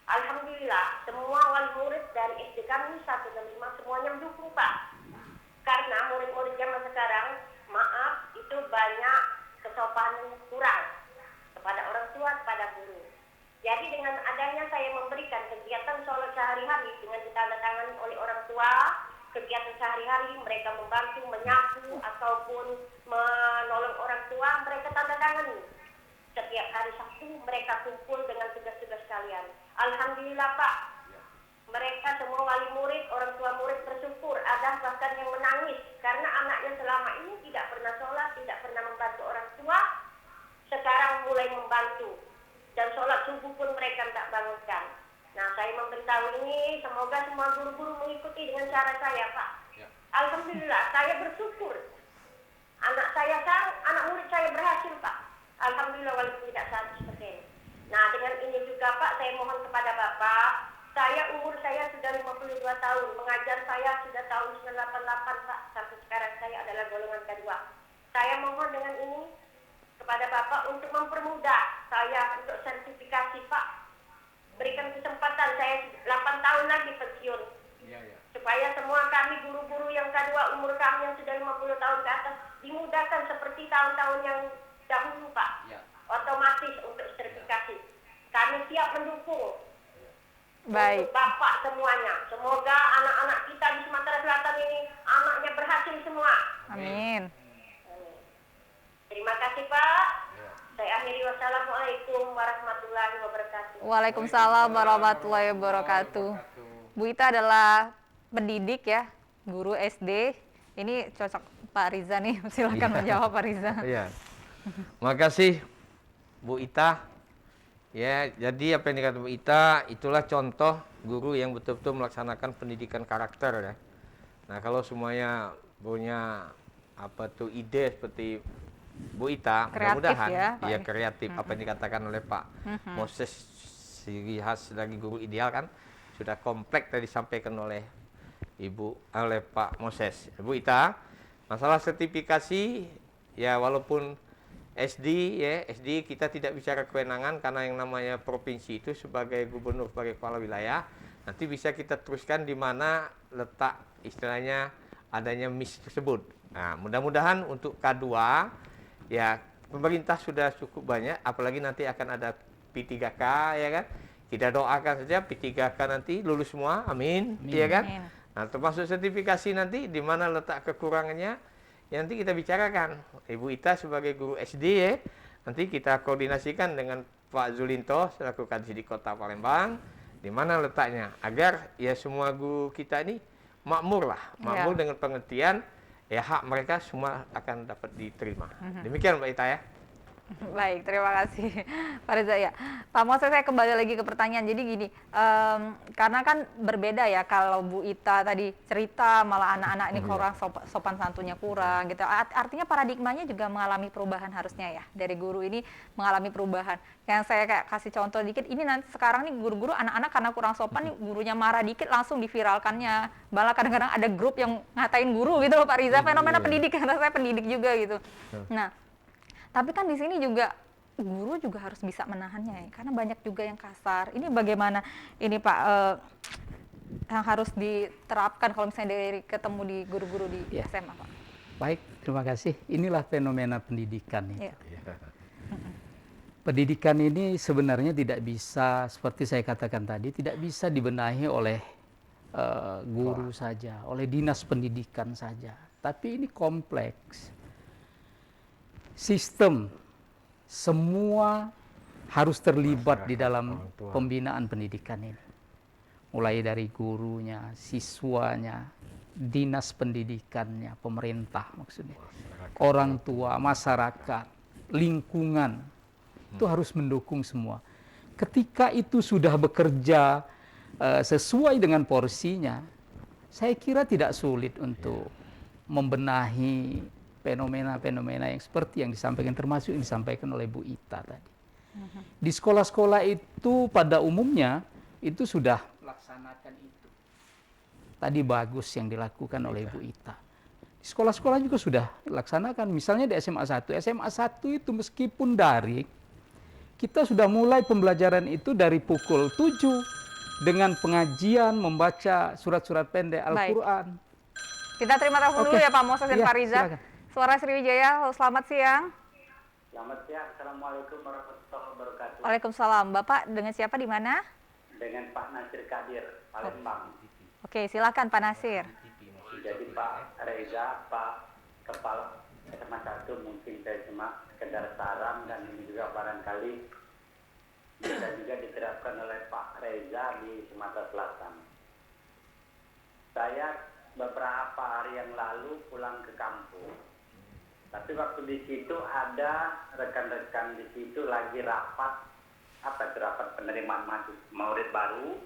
Alhamdulillah, semua wali murid dari SD kami 1 dan 5 semuanya mendukung Pak. Karena murid-murid zaman sekarang, maaf, itu banyak kesopanan kurang kepada orang tua, kepada guru. Jadi dengan adanya saya memberikan kegiatan sholat sehari-hari dengan ditandatangani oleh orang tua, kegiatan sehari-hari mereka membantu, menyapu, ataupun menolong orang tua, mereka tanda tangani. Setiap hari Sabtu mereka kumpul dengan tugas-tugas kalian. Alhamdulillah Pak, mereka semua wali murid, orang tua murid bersyukur. Ada bahkan yang menangis karena anaknya selama ini tidak pernah sholat, tidak pernah membantu orang tua, sekarang mulai membantu. Dan sholat subuh pun mereka tidak bangunkan. Nah, saya memberitahu ini, semoga semua guru-guru mengikuti dengan cara saya, Pak. Alhamdulillah, saya bersyukur. Anak murid saya berhasil, Pak. Alhamdulillah, walaupun tidak satu seperti ini. Nah, dengan ini juga, Pak, saya mohon kepada Bapak, umur saya sudah 52 tahun, mengajar saya sudah tahun 1988 Pak, sampai sekarang saya adalah golongan kedua. Saya mohon dengan ini kepada Bapak untuk mempermudah saya untuk sertifikasi Pak. Berikan kesempatan, saya 8 tahun lagi pensiun. Supaya semua kami guru-guru yang kedua, umur kami yang sudah 50 tahun ke atas, dimudahkan seperti tahun-tahun yang dahulu Pak. Otomatis untuk sertifikasi. Kami siap mendukung. Baik. Untuk Bapak semuanya. Semoga anak-anak kita di Sumatera Selatan ini anaknya berhasil semua. Amin. Terima kasih Pak. Saya akhiri, wassalamualaikum warahmatullahi wabarakatuh. Waalaikumsalam warahmatullahi wabarakatuh. Bu Ita adalah pendidik ya, guru SD. Ini cocok Pak Riza nih, silakan menjawab Pak Riza. Iya. Makasih Bu Ita. Ya, jadi apa yang dikatakan Bu Ita, itulah contoh guru yang betul-betul melaksanakan pendidikan karakter ya. Nah, kalau semuanya punya ide seperti Bu Ita, mudah-mudahan ya, kreatif apa yang dikatakan oleh Pak Moses, ciri khas lagi guru ideal kan sudah kompleks tadi disampaikan oleh Pak Moses. Bu Ita, masalah sertifikasi ya, walaupun SD kita tidak bicara kewenangan karena yang namanya provinsi itu sebagai gubernur, sebagai kepala wilayah, nanti bisa kita teruskan di mana letak istilahnya adanya MIS tersebut. Nah, mudah-mudahan untuk K2 ya pemerintah sudah cukup banyak, apalagi nanti akan ada P3K ya kan. Kita doakan saja P3K nanti lulus semua, amin, ya kan. Nah, termasuk sertifikasi nanti di mana letak kekurangannya. Ya, nanti kita bicarakan. Ibu Ita sebagai guru SD ya, nanti kita koordinasikan dengan Pak Zulinto selaku Kadis di Kota Palembang, di mana letaknya agar ya semua guru kita ini makmur dengan pengertian ya hak mereka semua akan dapat diterima. Demikian Mbak Ita ya. Baik, terima kasih Pak Reza ya. Pak Moses, saya kembali lagi ke pertanyaan. Jadi gini, karena kan berbeda ya kalau Bu Ita tadi cerita malah anak-anak ini kurang sopan santunnya kurang gitu. Artinya paradigmanya juga mengalami perubahan harusnya ya. Dari guru ini mengalami perubahan. Yang saya kayak kasih contoh dikit, ini nanti sekarang nih guru-guru anak-anak karena kurang sopan nih gurunya marah dikit langsung diviralkannya. Malah kadang-kadang ada grup yang ngatain guru gitu loh Pak Riza, fenomena pendidik, karena saya pendidik juga gitu. Nah, tapi kan di sini juga guru juga harus bisa menahannya ya, karena banyak juga yang kasar. Ini bagaimana ini Pak yang harus diterapkan kalau misalnya dari ketemu di guru-guru di SMA Pak? Baik, terima kasih. Inilah fenomena pendidikan itu. Pendidikan ini sebenarnya tidak bisa, seperti saya katakan tadi, tidak bisa dibenahi oleh guru saja, oleh dinas pendidikan saja. Tapi ini kompleks. Sistem semua harus terlibat di dalam pembinaan pendidikan ini. Mulai dari gurunya, siswanya, dinas pendidikannya, pemerintah maksudnya. Orang tua, masyarakat, lingkungan, itu harus mendukung semua. Ketika itu sudah bekerja sesuai dengan porsinya, saya kira tidak sulit untuk membenahi fenomena-fenomena yang seperti yang disampaikan, termasuk yang disampaikan oleh Bu Ita tadi. Di sekolah-sekolah itu pada umumnya itu sudah melaksanakan itu. Tadi bagus yang dilakukan oleh Bu Ita. Di sekolah-sekolah juga sudah dilaksanakan. Misalnya di SMA 1. SMA 1 itu meskipun daring, kita sudah mulai pembelajaran itu dari pukul 7 dengan pengajian membaca surat-surat pendek Al-Quran. Kita terima telepon dulu ya Pak Moses dan Pak Riza. Silakan. Suara Sriwijaya, halo, selamat siang. Selamat siang, Assalamualaikum warahmatullahi wabarakatuh. Waalaikumsalam. Bapak dengan siapa di mana? Dengan Pak Nasir Kadir, Palembang. Oke, silakan Pak Nasir. Jadi Pak Reza, Pak Kepala SMA 1, mungkin saya cuma sekedar saran dan ini juga barangkali bisa juga diterapkan oleh Pak Reza di Sumatera Selatan. Saya beberapa hari yang lalu pulang ke kampung. Tapi waktu di situ ada rekan-rekan di situ lagi rapat penerimaan murid baru.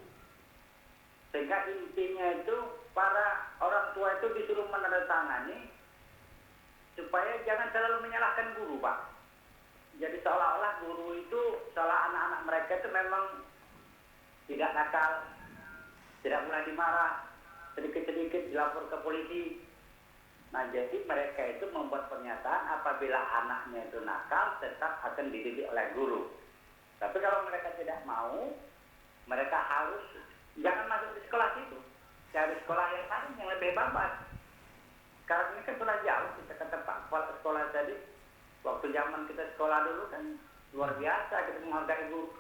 Sehingga intinya itu para orang tua itu disuruh menandatangani supaya jangan selalu menyalahkan guru, Pak. Jadi seolah-olah guru itu, seolah anak-anak mereka itu memang tidak nakal, tidak mulai dimarah, sedikit-sedikit dilapor ke polisi. Nah, jadi mereka itu membuat pernyataan apabila anaknya itu nakal tetap akan dididik oleh guru. Tapi kalau mereka tidak mau, mereka harus jangan masuk di sekolah itu, cari sekolah yang lain yang lebih babat. Sekarang ini kan sudah jauh, kita kata Pak Kepala Sekolah tadi, waktu zaman kita sekolah dulu kan luar biasa kita menghargai guru.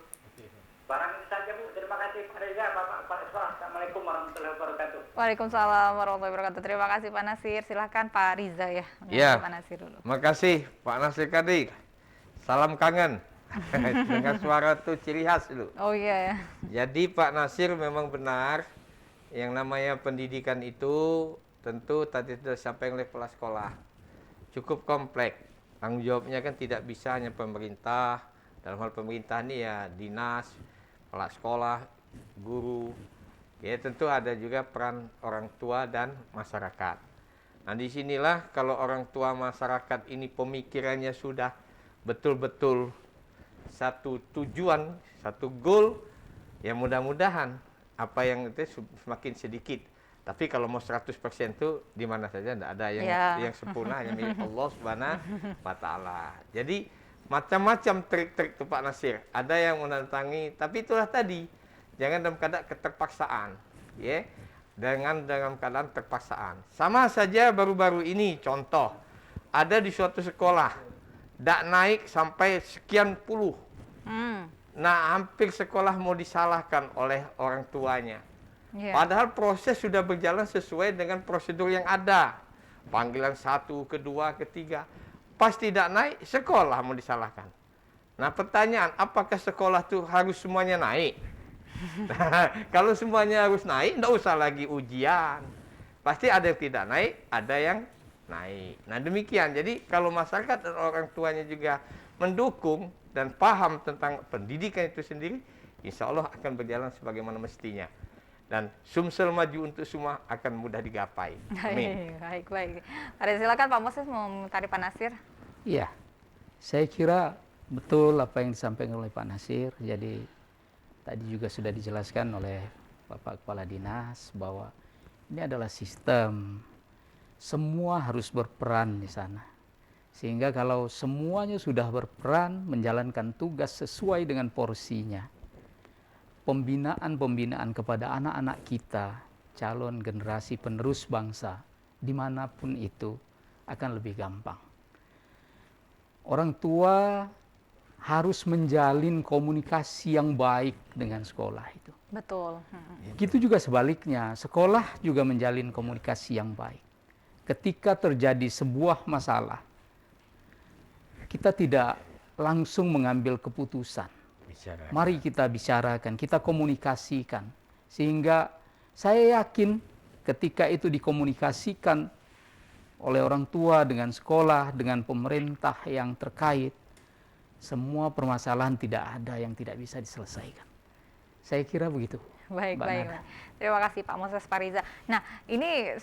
Barang itu saja Bu, terima kasih Pak Reza, Bapak Kepala Sekolah. Assalamualaikum warahmatullahi wabarakatuh. Waalaikumsalam warahmatullahi wabarakatuh. Terima kasih Pak Nasir. Silahkan Pak Riza ya. Ya, Pak Nasir dulu. makasih Pak Nasir Kadik. Salam kangen. Dengan suara tuh ciri khas dulu. Oh iya ya. Jadi Pak Nasir memang benar, yang namanya pendidikan itu tentu tadi sudah disampaikan oleh kepala sekolah. Cukup kompleks. Tanggung jawabnya kan tidak bisa hanya pemerintah. Dalam hal pemerintah ini ya dinas, kepala sekolah, guru. Ya tentu ada juga peran orang tua dan masyarakat. Nah disinilah kalau orang tua masyarakat ini pemikirannya sudah betul-betul satu tujuan, satu goal, ya mudah-mudahan apa yang itu semakin sedikit. Tapi kalau mau 100% itu di mana saja tidak ada yang sempurna, hanya milik Allah Subhanahu wa taala. Jadi macam-macam trik-trik itu Pak Nasir. Ada yang menentangi, tapi itulah tadi, jangan dalam keadaan keterpaksaan, ya. Dalam keadaan terpaksaan. Sama saja baru-baru ini contoh, ada di suatu sekolah, tidak naik sampai sekian puluh. Nah, hampir sekolah mau disalahkan oleh orang tuanya. Padahal proses sudah berjalan sesuai dengan prosedur yang ada. Panggilan 1, kedua, ketiga. Pas tidak naik, sekolah mau disalahkan. Nah, pertanyaan, apakah sekolah itu harus semuanya naik? Kalau semuanya harus naik, tidak usah lagi ujian. Pasti ada yang tidak naik, ada yang naik. Nah, demikian. Jadi, kalau masyarakat dan orang tuanya juga mendukung dan paham tentang pendidikan itu sendiri, insya Allah akan berjalan sebagaimana mestinya. Dan Sumsel maju untuk semua akan mudah digapai. Amin. Baik. Ada silakan Pak Moses mau mencari Pak Nasir. Iya, saya kira betul apa yang disampaikan oleh Pak Nasir. Jadi tadi juga sudah dijelaskan oleh Bapak Kepala Dinas bahwa ini adalah sistem. Semua harus berperan di sana. Sehingga kalau semuanya sudah berperan menjalankan tugas sesuai dengan porsinya, pembinaan kepada anak-anak kita, calon generasi penerus bangsa, dimanapun itu akan lebih gampang. Orang tua harus menjalin komunikasi yang baik dengan sekolah itu. Betul. Begitu juga sebaliknya, sekolah juga menjalin komunikasi yang baik. Ketika terjadi sebuah masalah, kita tidak langsung mengambil keputusan. Mari kita bicarakan, kita komunikasikan. Sehingga saya yakin ketika itu dikomunikasikan oleh orang tua dengan sekolah, dengan pemerintah yang terkait, semua permasalahan tidak ada yang tidak bisa diselesaikan. Saya kira begitu. Baik. Terima kasih Pak Moses Pariza. Nah, ini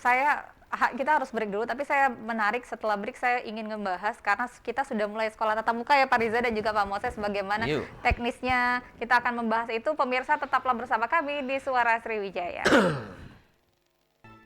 kita harus break dulu, tapi saya menarik setelah break saya ingin membahas karena kita sudah mulai sekolah tatap muka ya Pak Riza dan juga Pak Moses, bagaimana teknisnya kita akan membahas itu. Pemirsa tetaplah bersama kami di Suara Sriwijaya.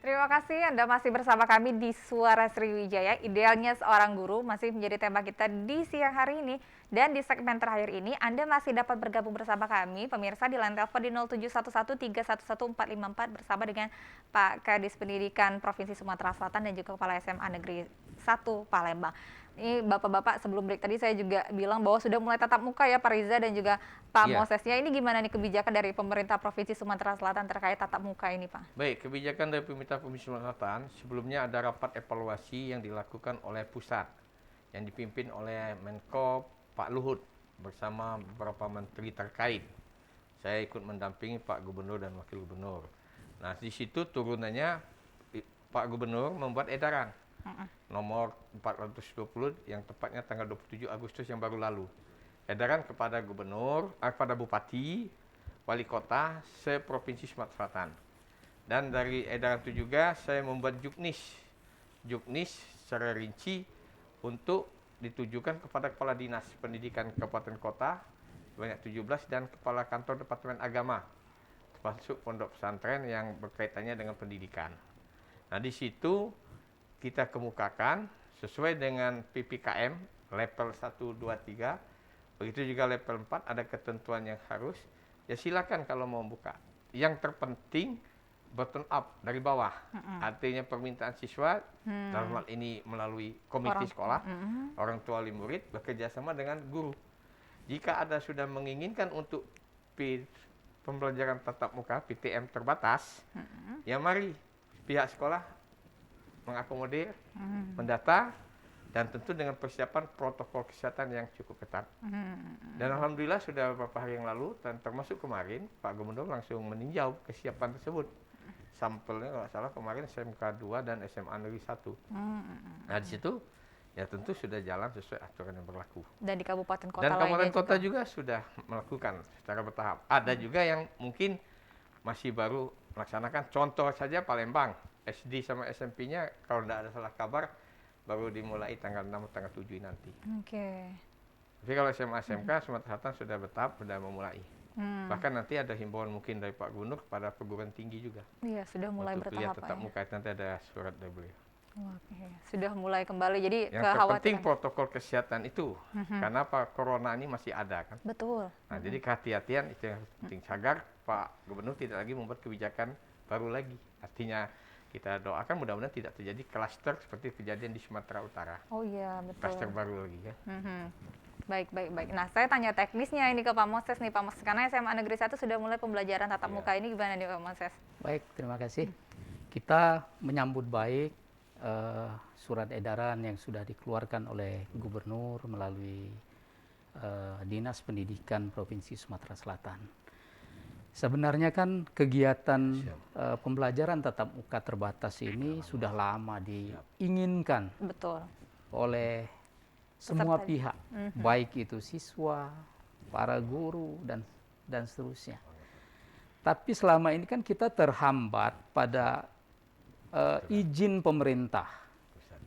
Terima kasih Anda masih bersama kami di Suara Sriwijaya. Idealnya seorang guru masih menjadi tema kita di siang hari ini. Dan di segmen terakhir ini Anda masih dapat bergabung bersama kami pemirsa di line telepon di 07113114554 bersama dengan Pak Kadis Pendidikan Provinsi Sumatera Selatan dan juga Kepala SMA Negeri 1 Palembang. Ini Bapak-bapak sebelum break tadi saya juga bilang bahwa sudah mulai tatap muka ya Pak Riza dan juga Pak Mosesnya. Ini gimana nih kebijakan dari pemerintah Provinsi Sumatera Selatan terkait tatap muka ini Pak? Baik, kebijakan dari pemerintah Provinsi Sumatera Selatan sebelumnya ada rapat evaluasi yang dilakukan oleh pusat yang dipimpin oleh Menko Pak Luhut bersama beberapa menteri terkait. Saya ikut mendampingi Pak Gubernur dan Wakil Gubernur. Nah, di situ turunannya Pak Gubernur membuat edaran nomor 420 yang tepatnya tanggal 27 Agustus yang baru lalu. Edaran kepada Gubernur, kepada Bupati, Wali Kota se-Provinsi Sumatera Selatan. Dan dari edaran itu juga saya membuat juknis secara rinci untuk ditujukan kepada Kepala Dinas Pendidikan Kabupaten Kota sebanyak 17 dan Kepala Kantor Departemen Agama termasuk pondok pesantren yang berkaitannya dengan pendidikan. Nah, di situ kita kemukakan sesuai dengan PPKM level 1, 2, 3, begitu juga level 4 ada ketentuan yang harus, ya silakan kalau mau buka. Yang terpenting bottom up dari bawah, artinya permintaan siswa dalam hal ini melalui komite sekolah, orang tua wali murid bekerja sama dengan guru. Jika ada sudah menginginkan untuk pembelajaran tatap muka PTM terbatas, ya mari pihak sekolah mengakomodir, mendata, dan tentu dengan persiapan protokol kesehatan yang cukup ketat. Dan alhamdulillah sudah beberapa hari yang lalu dan termasuk kemarin Pak Gubernur langsung meninjau kesiapan tersebut. Sampelnya kalau salah kemarin SMK 2 dan SMA Negeri 1. Nah di situ ya tentu sudah jalan sesuai aturan yang berlaku. Dan di kabupaten kota dan kabupaten lainnya kota juga sudah melakukan secara bertahap. Ada juga yang mungkin masih baru melaksanakan. Contoh saja Palembang, SD sama SMP-nya kalau tidak ada salah kabar baru dimulai tanggal 6 tanggal 7 nanti. Oke. Tapi kalau SMA SMK Sumatera Selatan sudah bertahap, sudah memulai. Bahkan nanti ada himbauan mungkin dari Pak Gubernur kepada perguruan tinggi juga. Iya, sudah mulai untuk bertahap. Tetap muka nanti ada surat dari beliau. Oke, sudah mulai kembali. Jadi yang terpenting protokol kesehatan itu, karena apa? Corona ini masih ada kan. Betul. Nah, jadi kehati-hatian itu yang penting agar Pak Gubernur tidak lagi membuat kebijakan baru lagi. Artinya kita doakan mudah-mudahan tidak terjadi klaster seperti kejadian di Sumatera Utara. Oh iya, betul. Klaster baru lagi ya. Baik. Nah, saya tanya teknisnya ini ke Pak Moses nih, Pak Moses. Karena SMA Negeri 1 sudah mulai pembelajaran tatap muka ini gimana nih Pak Moses? Baik, terima kasih. Kita menyambut baik surat edaran yang sudah dikeluarkan oleh Gubernur melalui Dinas Pendidikan Provinsi Sumatera Selatan. Sebenarnya kan kegiatan pembelajaran tatap muka terbatas ini sudah lama diinginkan oleh semua pihak, baik itu siswa, para guru, dan seterusnya. Tapi selama ini kan kita terhambat pada izin pemerintah.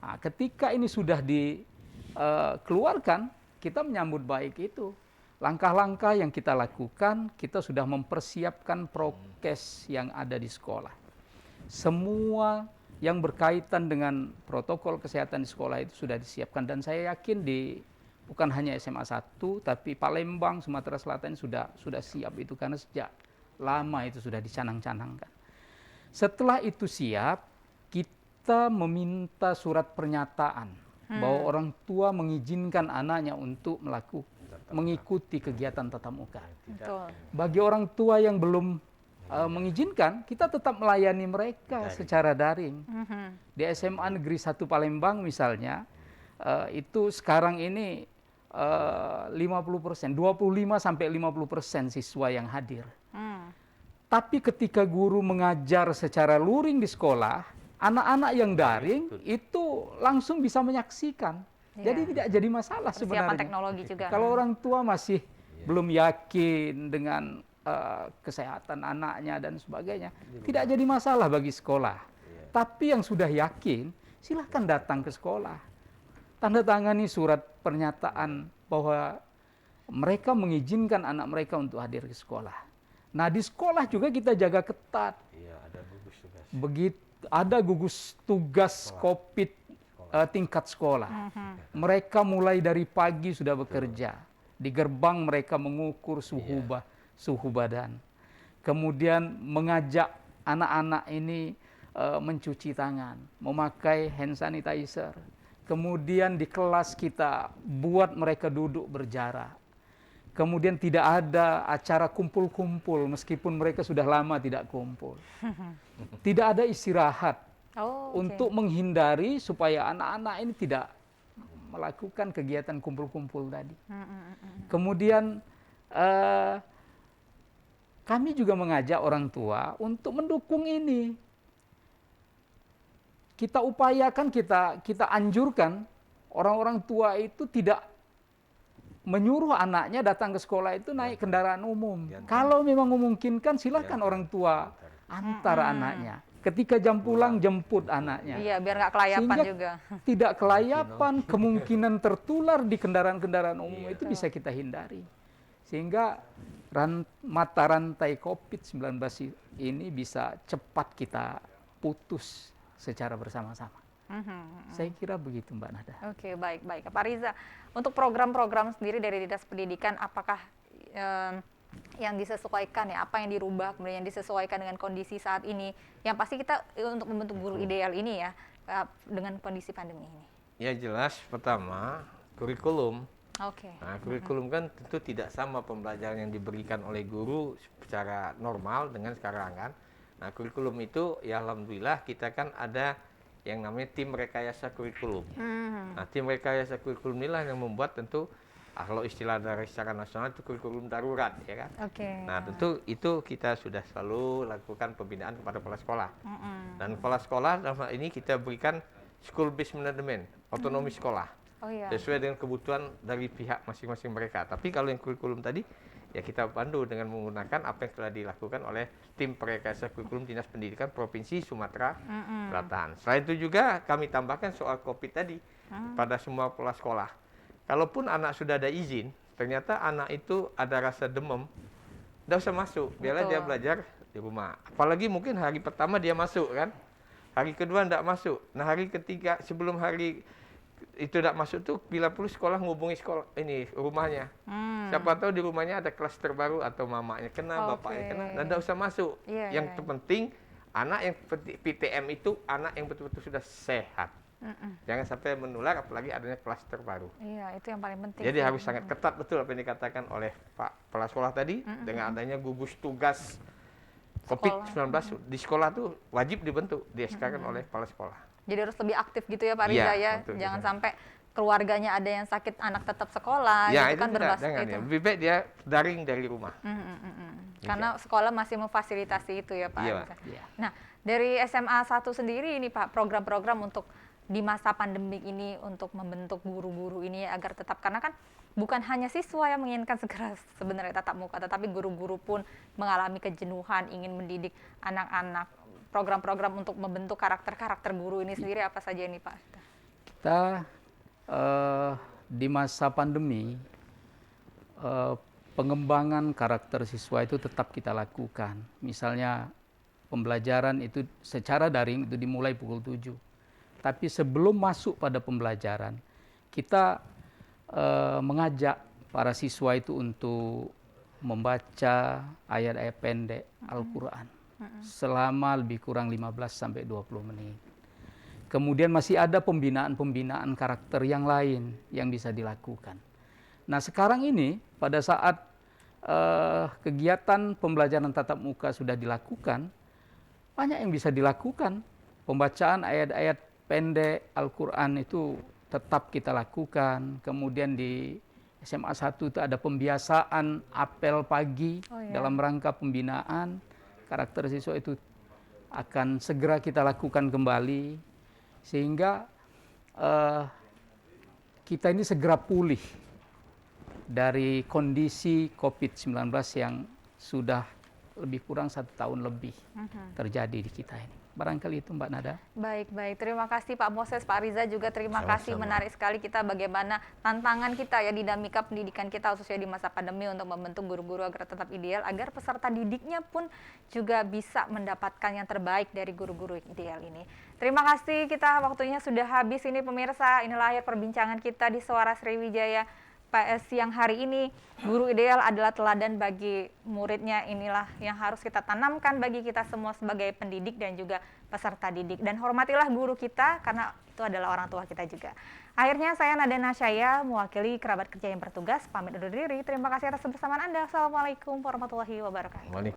Nah, ketika ini sudah dikeluarkan, kita menyambut baik itu. Langkah-langkah yang kita lakukan, kita sudah mempersiapkan prokes yang ada di sekolah. Semua yang berkaitan dengan protokol kesehatan di sekolah itu sudah disiapkan. Dan saya yakin bukan hanya SMA 1, tapi Palembang, Sumatera Selatan sudah siap itu. Karena sejak lama itu sudah dicanang-canangkan. Setelah itu siap, kita meminta surat pernyataan bahwa orang tua mengizinkan anaknya untuk mengikuti kegiatan tatap muka. Bagi orang tua yang belum mengizinkan, kita tetap melayani mereka secara daring. Di SMA Negeri 1 Palembang misalnya, itu sekarang ini 50%, 25-50% siswa yang hadir. Tapi ketika guru mengajar secara luring di sekolah, anak-anak yang daring itu langsung bisa menyaksikan. Jadi tidak jadi masalah sebenarnya. Teknologi juga. Kalau orang tua masih belum yakin dengan kesehatan anaknya dan sebagainya, tidak jadi masalah bagi sekolah. Tapi yang sudah yakin, silahkan datang ke sekolah. Tanda tangani surat pernyataan bahwa mereka mengizinkan anak mereka untuk hadir ke sekolah. Nah, di sekolah juga kita jaga ketat. Ada gugus tugas COVID tingkat sekolah. Mereka mulai dari pagi sudah bekerja. Di gerbang mereka mengukur suhu badan. Kemudian mengajak anak-anak ini mencuci tangan, memakai hand sanitizer. Kemudian di kelas kita buat mereka duduk berjarak. Kemudian tidak ada acara kumpul-kumpul meskipun mereka sudah lama tidak kumpul. Tidak ada istirahat untuk menghindari supaya anak-anak ini tidak melakukan kegiatan kumpul-kumpul tadi. Kemudian kami juga mengajak orang tua untuk mendukung ini. Kita upayakan, kita anjurkan orang-orang tua itu tidak menyuruh anaknya datang ke sekolah itu naik kendaraan umum. Kalau memang memungkinkan, silakan orang tua antar anaknya. Ketika jam pulang, jemput anaknya. Iya, biar nggak kelayapan sehingga juga. Tidak kelayapan, kemungkinan tertular di kendaraan-kendaraan umum itu bisa kita hindari. Sehingga mata rantai COVID-19 ini bisa cepat kita putus secara bersama-sama. Saya kira begitu Mbak Nada. Oke, baik. Pak Riza, untuk program-program sendiri dari Dinas Pendidikan, apakah yang disesuaikan ya, apa yang dirubah, kemudian yang disesuaikan dengan kondisi saat ini? Yang pasti kita untuk membentuk guru ideal ini ya, dengan kondisi pandemi ini. Ya jelas, pertama kurikulum. Oke. Nah, kurikulum kan tentu tidak sama pembelajaran yang diberikan oleh guru secara normal dengan sekarang kan. Nah, kurikulum itu ya alhamdulillah kita kan ada yang namanya tim rekayasa kurikulum. Nah, tim rekayasa kurikulum inilah yang membuat tentu kalau istilah dari secara nasional itu kurikulum darurat ya kan. Oke. Nah, tentu itu kita sudah selalu lakukan pembinaan kepada kepala sekolah. Dan kepala sekolah dalam hal ini kita berikan school based management, otonomi sekolah. Oh, iya. Sesuai dengan kebutuhan dari pihak masing-masing mereka. Tapi kalau yang kurikulum tadi, ya kita pandu dengan menggunakan apa yang telah dilakukan oleh tim perekayasa kurikulum Dinas Pendidikan Provinsi Sumatera Selatan. Selain itu juga kami tambahkan soal COVID tadi pada semua kepala sekolah. Kalaupun anak sudah ada izin, ternyata anak itu ada rasa demam, tidak usah masuk, biarlah dia belajar di rumah. Apalagi mungkin hari pertama dia masuk kan, hari kedua tidak masuk. Nah hari ketiga sebelum hari itu tidak masuk tuh bila perlu sekolah ngubungi sekolah ini rumahnya. Siapa tahu di rumahnya ada klaster baru atau mamanya kena, bapaknya kena, dan tidak usah masuk. Yang terpenting anak yang PTM itu anak yang betul-betul sudah sehat. Jangan sampai menular, apalagi adanya klaster baru. Iya, itu yang paling penting. Jadi harus sangat ketat betul apa yang dikatakan oleh Pak Kepala Sekolah tadi dengan adanya gugus tugas COVID-19 di sekolah tuh wajib dibentuk, di-SK-kan oleh Kepala Sekolah. Jadi harus lebih aktif gitu ya Pak Riza ya. Jangan sampai keluarganya ada yang sakit, anak tetap sekolah. Ya, itu kan jangan ya. Lebih baik dia daring dari rumah. Karena sekolah masih memfasilitasi itu ya Pak Riza. Iya. Nah, dari SMA 1 sendiri ini Pak, program-program untuk di masa pandemik ini untuk membentuk guru-guru ini agar tetap, karena kan bukan hanya siswa yang menginginkan segera sebenarnya tatap muka, tetapi guru-guru pun mengalami kejenuhan ingin mendidik anak-anak. Program-program untuk membentuk karakter-karakter guru ini sendiri apa saja ini Pak? Kita di masa pandemi pengembangan karakter siswa itu tetap kita lakukan. Misalnya pembelajaran itu secara daring itu dimulai pukul 7. Tapi sebelum masuk pada pembelajaran, kita mengajak para siswa itu untuk membaca ayat-ayat pendek Al-Quran selama lebih kurang 15-20 menit. Kemudian masih ada pembinaan-pembinaan karakter yang lain yang bisa dilakukan. Nah sekarang ini pada saat kegiatan pembelajaran tatap muka sudah dilakukan, banyak yang bisa dilakukan. Pembacaan ayat-ayat pendek Al-Quran itu tetap kita lakukan. Kemudian di SMA 1 itu ada pembiasaan apel pagi dalam rangka pembinaan. Karakter siswa itu akan segera kita lakukan kembali. Sehingga kita ini segera pulih dari kondisi COVID-19 yang sudah lebih kurang 1 tahun lebih terjadi di kita ini. Barangkali itu Mbak Nada. Baik. Terima kasih Pak Moses, Pak Riza juga terima kasih. Menarik sekali kita bagaimana tantangan kita ya, dinamika pendidikan kita khususnya di masa pandemi untuk membentuk guru-guru agar tetap ideal, agar peserta didiknya pun juga bisa mendapatkan yang terbaik dari guru-guru ideal ini. Terima kasih, kita waktunya sudah habis ini pemirsa. Inilah akhir perbincangan kita di Suara Sriwijaya siang hari ini. Guru ideal adalah teladan bagi muridnya, inilah yang harus kita tanamkan bagi kita semua sebagai pendidik dan juga peserta didik. Dan hormatilah guru kita karena itu adalah orang tua kita juga. Akhirnya saya Nada Nasyaya mewakili kerabat kerja yang bertugas pamit undur diri. Terima kasih atas kebersamaan Anda. Assalamualaikum warahmatullahi wabarakatuh.